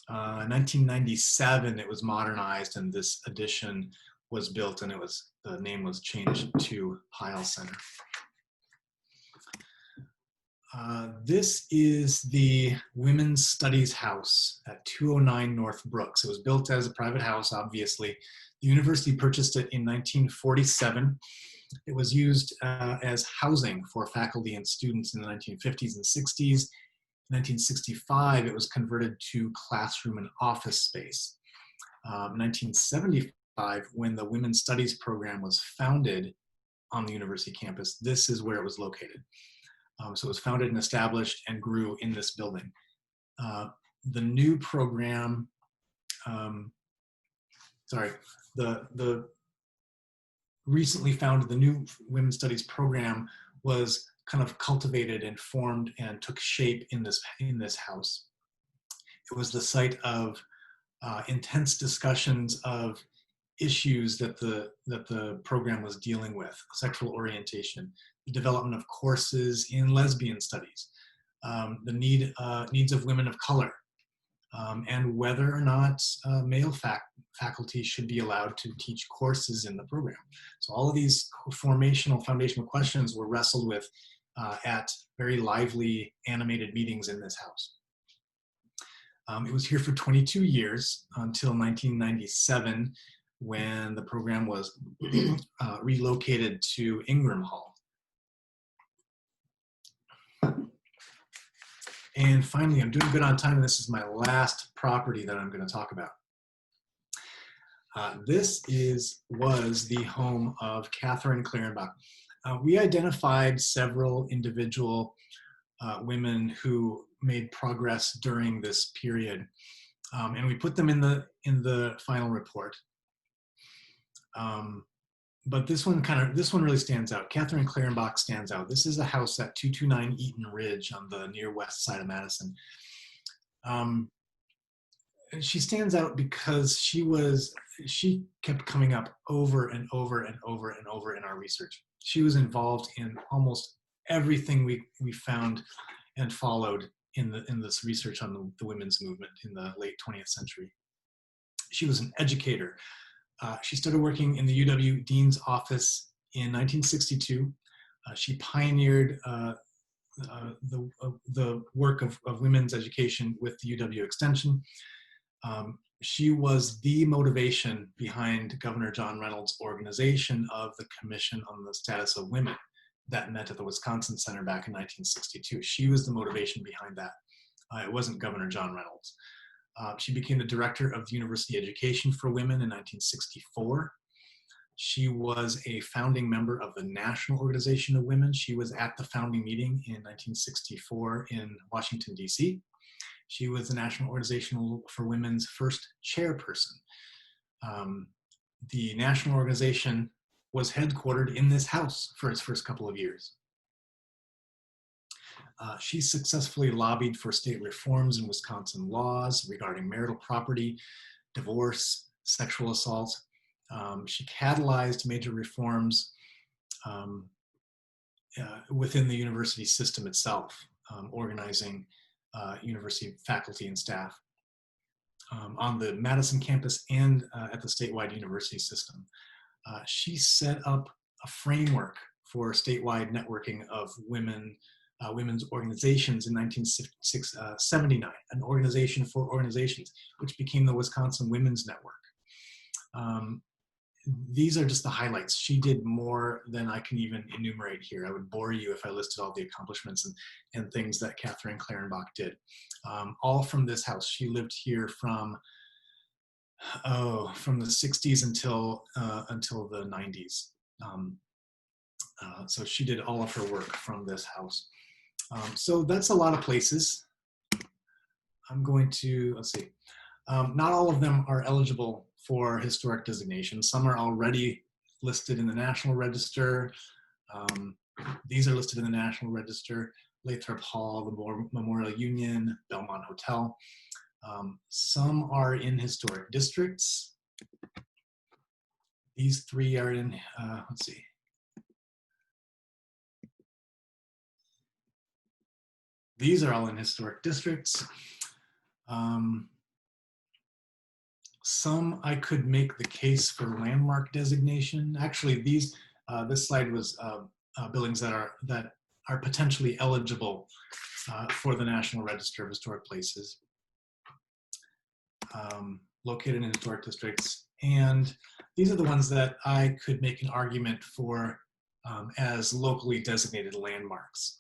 1997, it was modernized and this addition was built, and the name was changed to Pyle Center. This is the Women's Studies House at 209 North Brooks. It was built as a private house, obviously. The university purchased it in 1947. It was used as housing for faculty and students in the 1950s and 60s. In 1965, it was converted to classroom and office space. In 1975, when the Women's Studies program was founded on the university campus, this is where it was located. So it was founded and established and grew in this building. The new program, the recently founded, the new Women's Studies program was kind of cultivated and formed and took shape in this house. It was the site of intense discussions of issues that the program was dealing with: sexual orientation, the development of courses in lesbian studies, the needs of women of color, and whether or not male faculty should be allowed to teach courses in the program. So all of these foundational questions were wrestled with at very lively, animated meetings in this house. It was here for 22 years until 1997, when the program was relocated to Ingram Hall. And finally, I'm doing good on time, and this is my last property that I'm going to talk about. This was the home of Catherine Clarenbach. We identified several individual women who made progress during this period, and we put them in the final report. But this one really stands out. Catherine Clarenbach stands out. This is a house at 229 Eaton Ridge on the near west side of Madison. She stands out because she kept coming up over and over and over and over in our research. She was involved in almost everything we found and followed in this research on the women's movement in the late 20th century. She was an educator. She started working in the UW Dean's office in 1962. She pioneered the work of women's education with the UW Extension. She was the motivation behind Governor John Reynolds' organization of the Commission on the Status of Women that met at the Wisconsin Center back in 1962. She was the motivation behind that. It wasn't Governor John Reynolds. She became the director of the University Education for Women in 1964. She was a founding member of the National Organization of Women. She was at the founding meeting in 1964 in Washington, D.C. She was the National Organization for Women's first chairperson. The national organization was headquartered in this house for its first couple of years. She successfully lobbied for state reforms in Wisconsin laws regarding marital property, divorce, sexual assault. She catalyzed major reforms within the university system itself, organizing university faculty and staff on the Madison campus and at the statewide university system. She set up a framework for statewide networking of women's organizations in 1979, an organization for organizations, which became the Wisconsin Women's Network. These are just the highlights. She did more than I can even enumerate here. I would bore you if I listed all the accomplishments and things that Catherine Clarenbach did. All from this house. She lived here from the 60s until the 90s. So she did all of her work from this house. So that's a lot of places. I'm going to, let's see. Not all of them are eligible for historic designation. Some are already listed in the National Register. These are listed in the National Register: Lathrop Hall, the Memorial Union, Belmont Hotel. Some are in historic districts. These three are in, let's see. These are all in historic districts. Some I could make the case for landmark designation. Actually, this slide was buildings that are potentially eligible for the National Register of Historic Places, located in historic districts. And these are the ones that I could make an argument for as locally designated landmarks.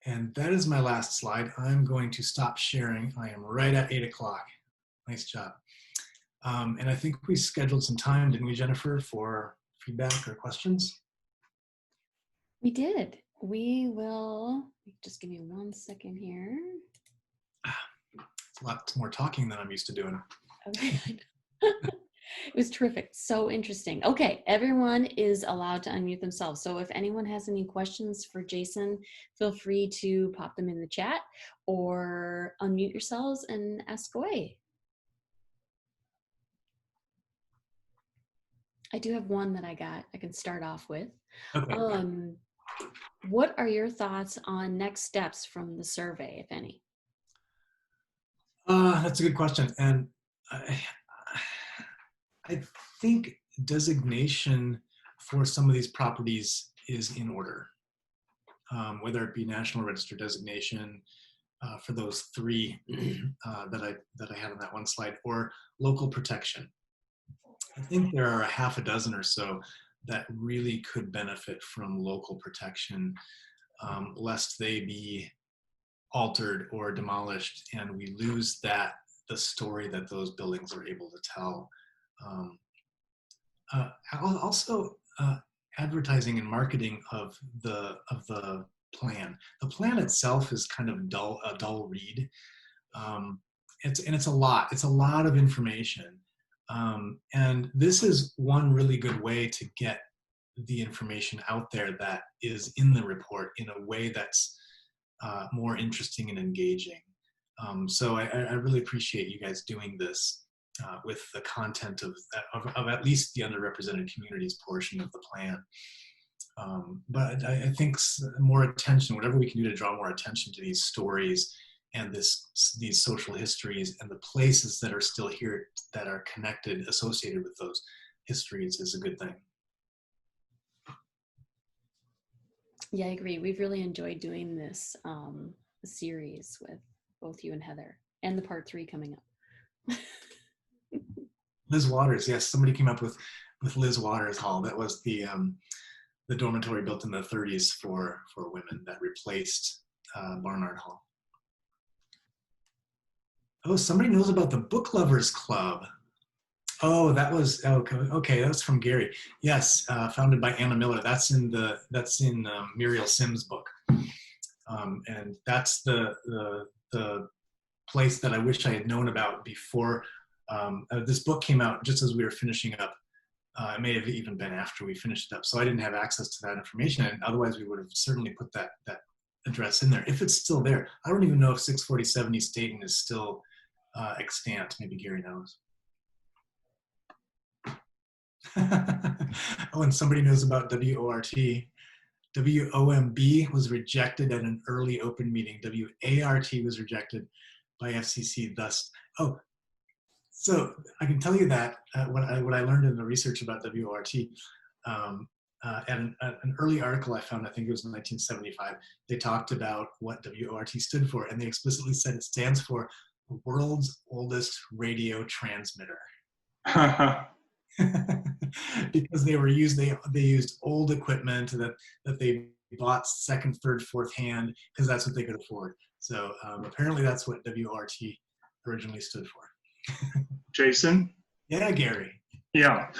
And that is my last slide. I'm going to stop sharing. I am right at 8 o'clock. Nice job. And I think we scheduled some time, didn't we, Jennifer, for feedback or questions? We did. We will, just give me 1 second here. It's a lot more talking than I'm used to doing. Okay. It was terrific. So interesting. Okay, everyone is allowed to unmute themselves. So if anyone has any questions for Jason, feel free to pop them in the chat or unmute yourselves and ask away. I do have one that I can start off with. Okay. What are your thoughts on next steps from the survey, if any? That's a good question. And I think designation for some of these properties is in order, whether it be National Register designation for those three that I had on that one slide, or local protection. I think there are a half a dozen or so that really could benefit from local protection, lest they be altered or demolished and we lose the story that those buildings are able to tell. Also, advertising and marketing of the plan. The plan itself is kind of a dull read. It's a lot. It's a lot of information, and this is one really good way to get the information out there that is in the report in a way that's more interesting and engaging. So I really appreciate you guys doing this with the content of at least the underrepresented communities portion of the plan. But I think more attention, whatever we can do to draw more attention to these stories and these social histories and the places that are still here that are connected, associated with those histories, is a good thing. Yeah, I agree. We've really enjoyed doing this series with both you and Heather, and the part 3 coming up. Liz Waters, yes, somebody came up with Liz Waters Hall. That was the dormitory built in the 30s for women that replaced Barnard Hall. Oh, somebody knows about the Book Lovers Club. Oh, that was okay. That was from Gary. Yes, founded by Anna Miller. That's in Muriel Sims' book, and that's the place that I wish I had known about before. This book came out just as we were finishing up. It may have even been after we finished it up, so I didn't have access to that information, and otherwise we would have certainly put that address in there if it's still there. I don't even know if 640 East Dayton is still extant. Maybe Gary knows. Oh, and somebody knows about WORT. WOMB was rejected at an early open meeting. WART was rejected by FCC. Thus, so I can tell you that what I learned in the research about WORT, at an early article I found, I think it was in 1975, they talked about what WORT stood for, and they explicitly said it stands for the world's oldest radio transmitter. Because they used old equipment that they bought second, third, fourth hand because that's what they could afford. So apparently that's what WORT originally stood for. Jason? Yeah, Gary. Yeah,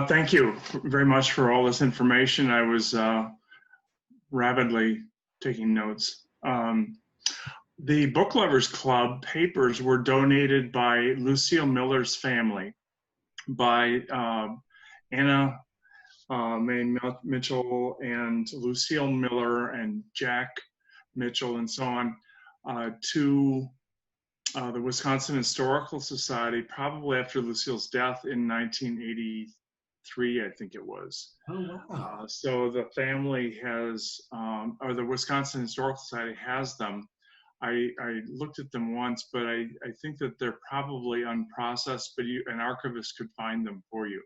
thank you very much for all this information. I was rapidly taking notes. The Book Lovers Club papers were donated by Lucille Miller's family, by Anna May Mitchell and Lucille Miller and Jack Mitchell and so on, to the Wisconsin Historical Society, probably after Lucille's death in 1983, I think it was. Oh, wow. So the family has, or the Wisconsin Historical Society has them. I looked at them once, but I think that they're probably unprocessed, but an archivist could find them for you.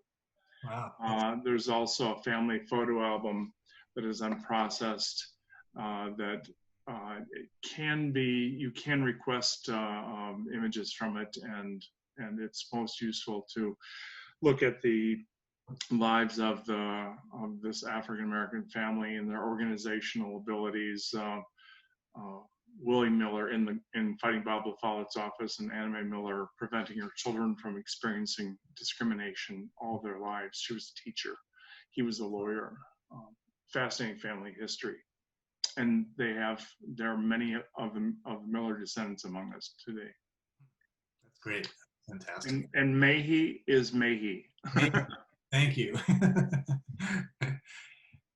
Wow. There's also a family photo album that is unprocessed that it can be, you can request images from it, and it's most useful to look at the lives of this African American family and their organizational abilities. Willie Miller in Fighting Bob LaFollette's office, and Anna Mae Miller preventing her children from experiencing discrimination all their lives. She was a teacher. He was a lawyer. Fascinating family history. And there are many of the Miller descendants among us today. That's great. Fantastic. And Mahi is Mahi. Thank you.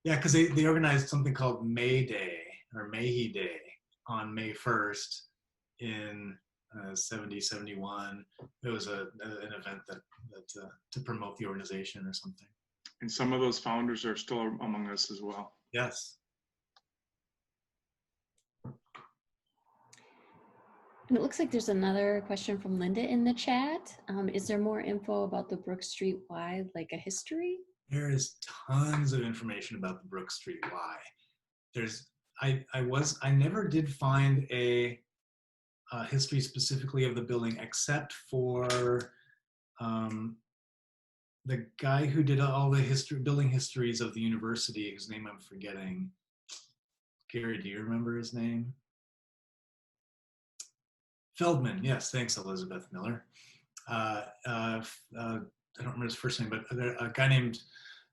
Yeah, because they organized something called May Day or Mahi Day on May 1st in 70, 71. It was an event that to promote the organization or something. And some of those founders are still among us as well. Yes. And it looks like there's another question from Linda in the chat. Is there more info about the Brook Street Y, like a history? There is tons of information about the Brook Street Y. I never did find a history specifically of the building, except for the guy who did all the building histories of the university, whose name I'm forgetting. Gary, do you remember his name? Feldman, yes, thanks, Elizabeth Miller. I don't remember his first name, but a guy named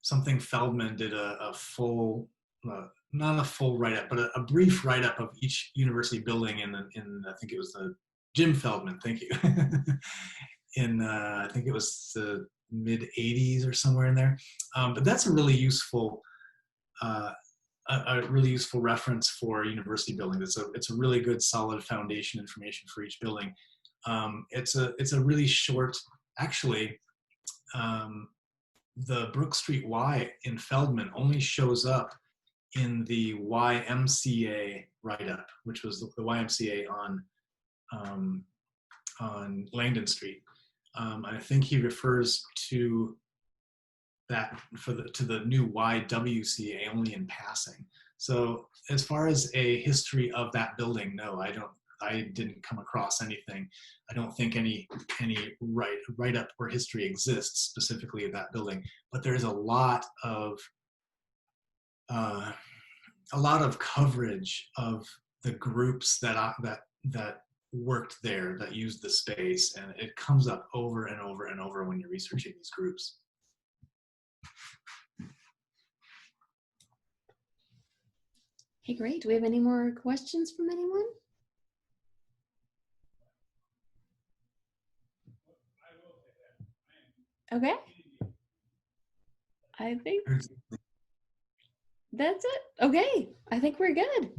something Feldman did a full, not a full write-up, but a brief write-up of each university building in I think it was the Jim Feldman, thank you, I think it was the mid 80s or somewhere in there. But that's a really useful a really useful reference for university buildings. It's a really good solid foundation information for each building. It's a really short, actually, the Brook Street Y in Feldman only shows up in the YMCA write-up, which was the YMCA on Langdon Street. I think he refers to that to the new YWCA only in passing. So as far as a history of that building, no, I didn't come across anything. I don't think any write-up or history exists specifically of that building, but there's a lot of coverage of the groups that worked there, that used the space, and it comes up over and over and over when you're researching these groups. Okay, great. Do we have any more questions from anyone? Okay. I think that's it. Okay, I think we're good.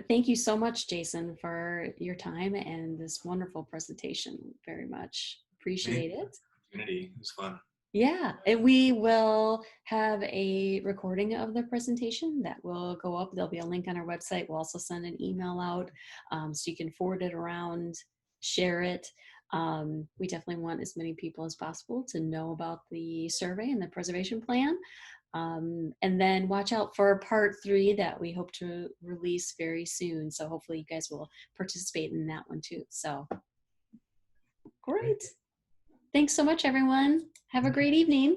Thank you so much, Jason, for your time and this wonderful presentation. Very much appreciate it. It was fun. Yeah, and we will have a recording of the presentation that will go up. There'll be a link on our website. We'll also send an email out so you can forward it around, share it. We definitely want as many people as possible to know about the survey and the preservation plan. And then watch out for part 3 that we hope to release very soon. So hopefully you guys will participate in that one too. So great. Thanks so much, everyone. Have a great evening.